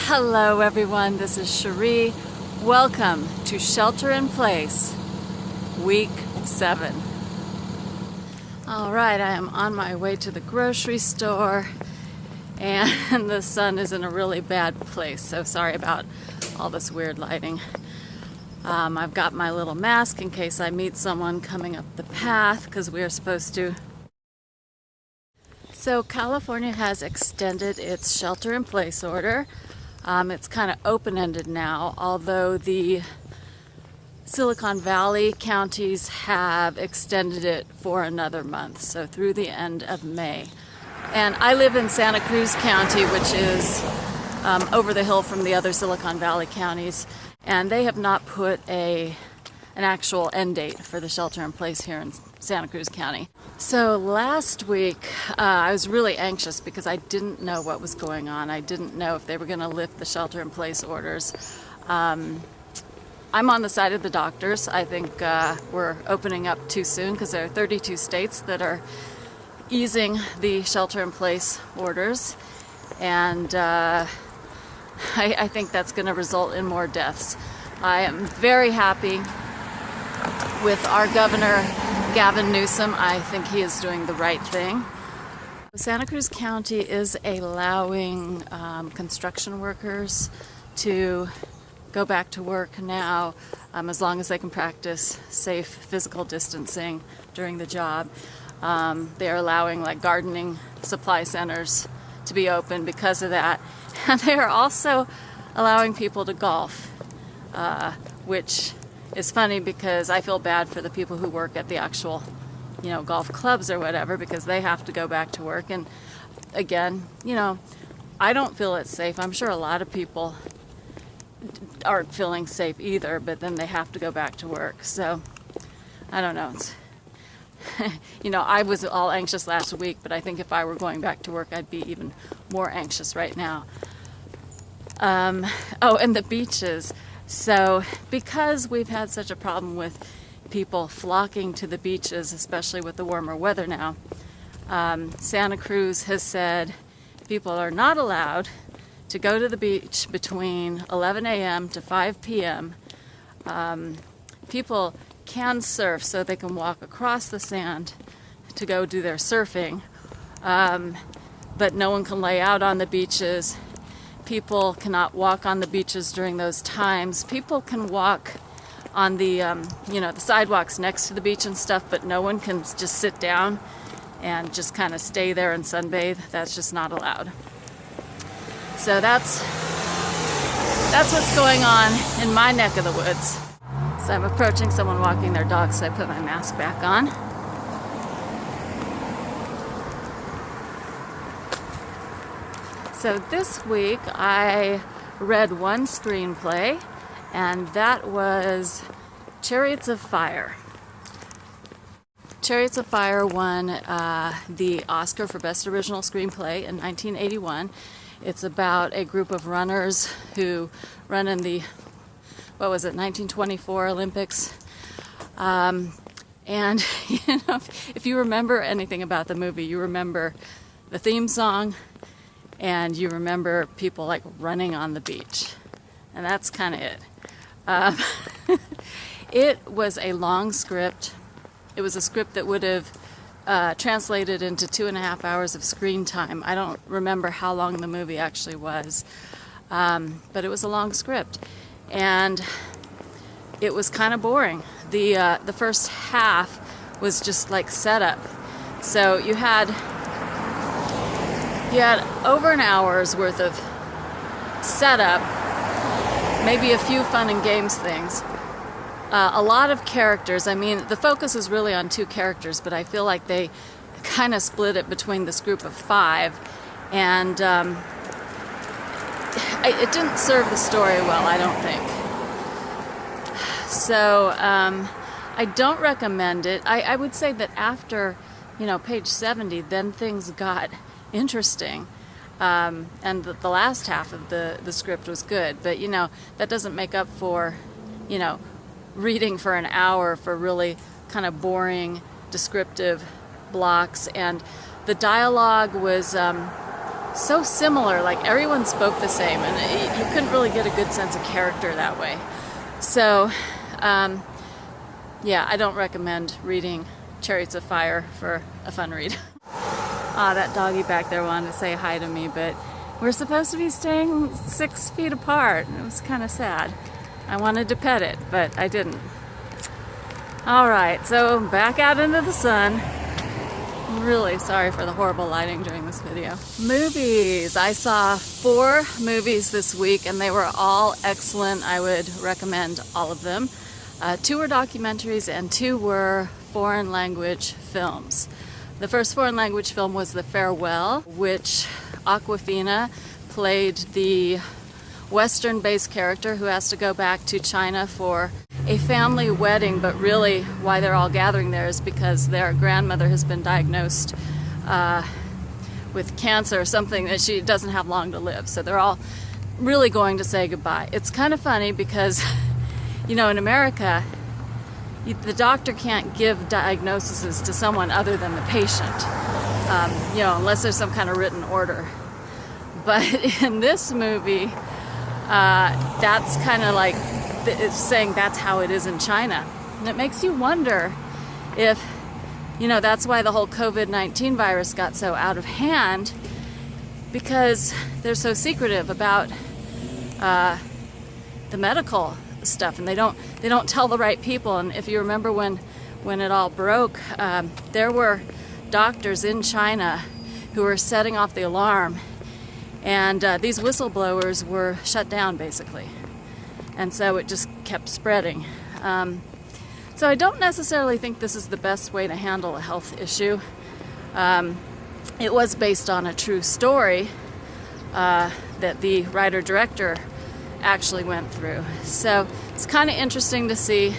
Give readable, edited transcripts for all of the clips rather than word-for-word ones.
Hello everyone, this is Cherie. Welcome to Shelter in Place, Week 7. Alright, I am on my way to the grocery store and the sun is in a really bad place, so sorry about all this weird lighting. I've got my little mask in case I meet someone coming up the path because we are supposed to. So California has extended its shelter-in-place order. It's kind of open-ended now, although the Silicon Valley counties have extended it for another month, so through the end of May. And I live in Santa Cruz County, which is over the hill from the other Silicon Valley counties, and they have not put an actual end date for the shelter-in-place here in Santa Cruz County. So last week I was really anxious because I didn't know what was going on. I didn't know if they were going to lift the shelter-in-place orders. I'm on the side of the doctors. I think we're opening up too soon because there are 32 states that are easing the shelter-in-place orders, and I think that's going to result in more deaths. I am very happy with our governor, Gavin Newsom. I think he is doing the right thing. Santa Cruz County is allowing construction workers to go back to work now as long as they can practice safe physical distancing during the job. They're allowing like gardening supply centers to be open because of that. And they are also allowing people to golf, which is funny because I feel bad for the people who work at the actual, golf clubs or whatever, because they have to go back to work. And again, I don't feel it's safe. I'm sure a lot of people aren't feeling safe either, but then they have to go back to work. So I don't know. It's, I was all anxious last week, but I think if I were going back to work, I'd be even more anxious right now. Oh, and the beaches. So because we've had such a problem with people flocking to the beaches, especially with the warmer weather now, Santa Cruz has said people are not allowed to go to the beach between 11 a.m. to 5 p.m. People can surf, so they can walk across the sand to go do their surfing, but no one can lay out on the beaches. People cannot walk on the beaches during those times. People can walk on the, the sidewalks next to the beach and stuff, but no one can just sit down and just kind of stay there and sunbathe. That's just not allowed. So that's what's going on in my neck of the woods. So I'm approaching someone walking their dog, so I put my mask back on. So this week I read one screenplay, and that was Chariots of Fire. Chariots of Fire won the Oscar for Best Original Screenplay in 1981. It's about a group of runners who run in the, 1924 Olympics. And, if you remember anything about the movie, you remember the theme song, and you remember people like running on the beach, and that's kind of it. It was a long script. It was a script that would have translated into 2.5 hours of screen time. I don't remember how long the movie actually was, but it was a long script, and it was kind of boring. The first half was just like setup. So you had over an hour's worth of setup, maybe a few fun and games things, a lot of characters. I mean, the focus was really on 2 characters, but I feel like they kind of split it between this group of 5, and it didn't serve the story well, I don't think. So I don't recommend it. I would say that after, page 70, then things got interesting, and the last half of the script was good, but that doesn't make up for reading for an hour for really kind of boring descriptive blocks. And the dialogue was so similar, like everyone spoke the same, and you couldn't really get a good sense of character that way. So, yeah, I don't recommend reading Chariots of Fire for a fun read. That doggy back there wanted to say hi to me, but we're supposed to be staying 6 feet apart, and it was kind of sad. I wanted to pet it, but I didn't. Alright, so back out into the sun. I'm really sorry for the horrible lighting during this video. Movies! I saw 4 movies this week, and they were all excellent. I would recommend all of them. 2 were documentaries and 2 were foreign language films. The first foreign language film was The Farewell, which Awkwafina played the Western-based character who has to go back to China for a family wedding, but really why they're all gathering there is because their grandmother has been diagnosed with cancer or something that she doesn't have long to live. So they're all really going to say goodbye. It's kind of funny because, you know, in America, the doctor can't give diagnoses to someone other than the patient, you know, unless there's some kind of written order. But in this movie, that's kind of like it's saying that's how it is in China. And it makes you wonder if, you know, that's why the whole COVID-19 virus got so out of hand, because they're so secretive about the medical stuff, and they don't tell the right people. And if you remember when it all broke, there were doctors in China who were setting off the alarm, and these whistleblowers were shut down basically, and so it just kept spreading. So I don't necessarily think this is the best way to handle a health issue. It was based on a true story that the writer-director actually went through. So it's kind of interesting to see.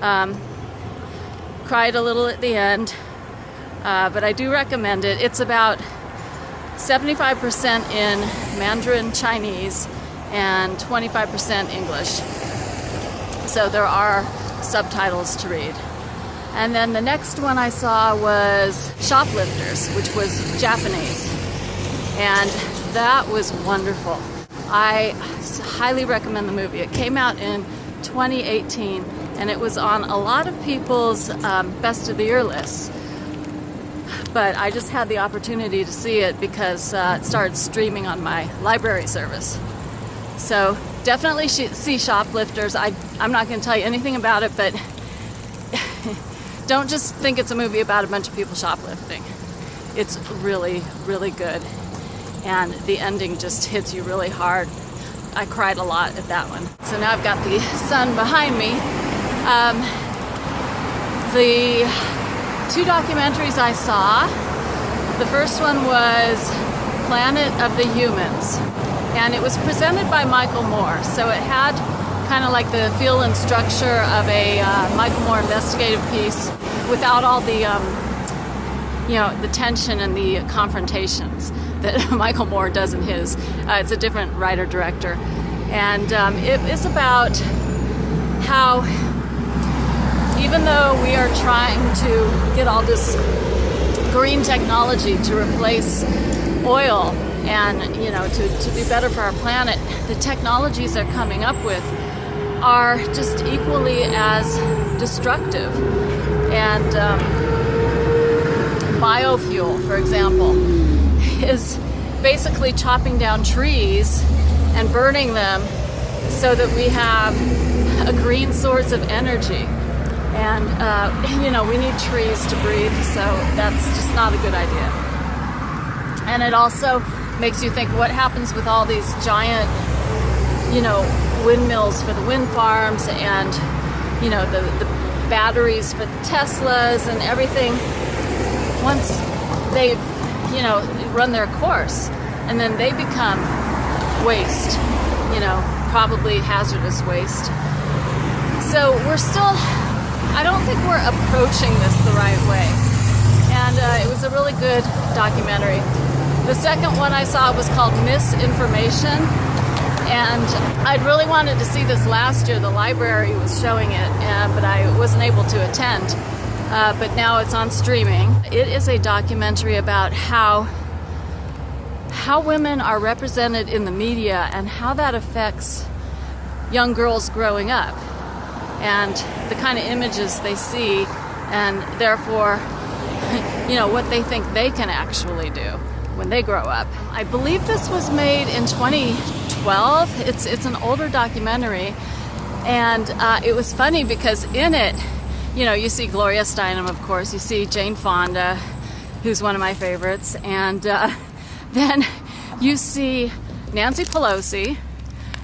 Cried a little at the end, but I do recommend it. It's about 75% in Mandarin Chinese and 25% English. So there are subtitles to read. And then the next one I saw was Shoplifters, which was Japanese. And that was wonderful. I highly recommend the movie. It came out in 2018, and it was on a lot of people's best of the year lists. But I just had the opportunity to see it because it started streaming on my library service. So definitely see Shoplifters. I'm not going to tell you anything about it, but don't just think it's a movie about a bunch of people shoplifting. It's really, really good. And the ending just hits you really hard. I cried a lot at that one. So now I've got the sun behind me. The 2 documentaries I saw, the first one was Planet of the Humans, and it was presented by Michael Moore. So it had kind of like the feel and structure of a Michael Moore investigative piece without all the, you know, the tension and the confrontations that Michael Moore does in his. It's a different writer-director. And it is about how, even though we are trying to get all this green technology to replace oil and, you know, to be better for our planet, the technologies they're coming up with are just equally as destructive. And biofuel, for example, is basically chopping down trees and burning them so that we have a green source of energy. And, you know, we need trees to breathe, so that's just not a good idea. And it also makes you think, what happens with all these giant, you know, windmills for the wind farms and, you know, the batteries for the Teslas and everything, once they've, you know, run their course, and then they become waste, you know, probably hazardous waste. So we're still, I don't think we're approaching this the right way. And it was a really good documentary. The second one I saw was called Misinformation, and I'd really wanted to see this last year. The library was showing it, but I wasn't able to attend. But now it's on streaming. It is a documentary about how how women are represented in the media and how that affects young girls growing up and the kind of images they see, and therefore, what they think they can actually do when they grow up. I believe this was made in 2012. It's an older documentary, and it was funny because in it, you see Gloria Steinem, of course, you see Jane Fonda, who's one of my favorites, and then you see Nancy Pelosi,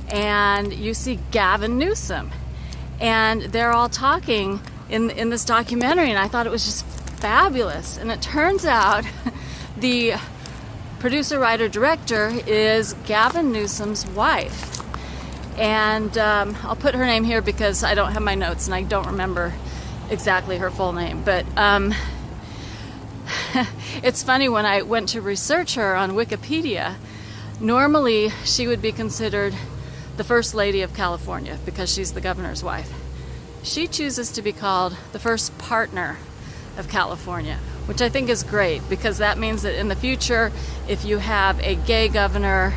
and you see Gavin Newsom, and they're all talking in this documentary, and I thought it was just fabulous. And it turns out the producer, writer, director is Gavin Newsom's wife, and I'll put her name here because I don't have my notes and I don't remember exactly her full name, but it's funny, when I went to research her on Wikipedia, normally she would be considered the First Lady of California because she's the governor's wife. She chooses to be called the first partner of California, which I think is great, because that means that in the future, if you have a gay governor,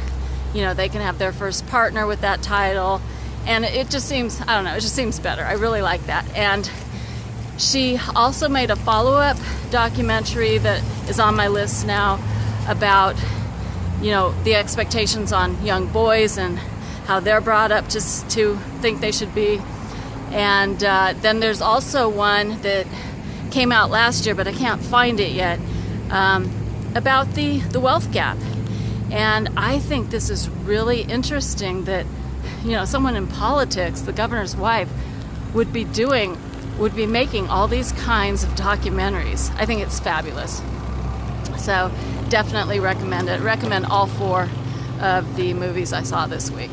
they can have their first partner with that title, and it just seems, I don't know, it just seems better. I really like that. And she also made a follow-up documentary that is on my list now about, the expectations on young boys and how they're brought up to think they should be. And then there's also one that came out last year, but I can't find it yet, about the wealth gap. And I think this is really interesting that, someone in politics, the governor's wife, would be making all these kinds of documentaries. I think it's fabulous. So definitely recommend it. Recommend all 4 of the movies I saw this week.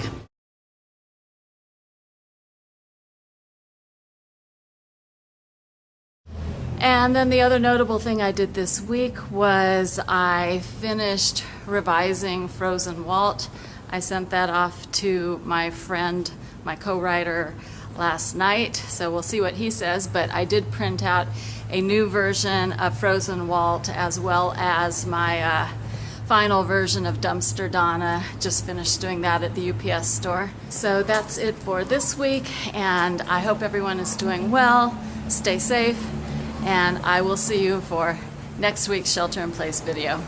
And then the other notable thing I did this week was I finished revising Frozen Walt. I sent that off to my friend, my co-writer, last night, so we'll see what he says, but I did print out a new version of Frozen Walt as well as my final version of Dumpster Donna. Just finished doing that at the UPS store. So that's it for this week, and I hope everyone is doing well. Stay safe, and I will see you for next week's Shelter in Place video.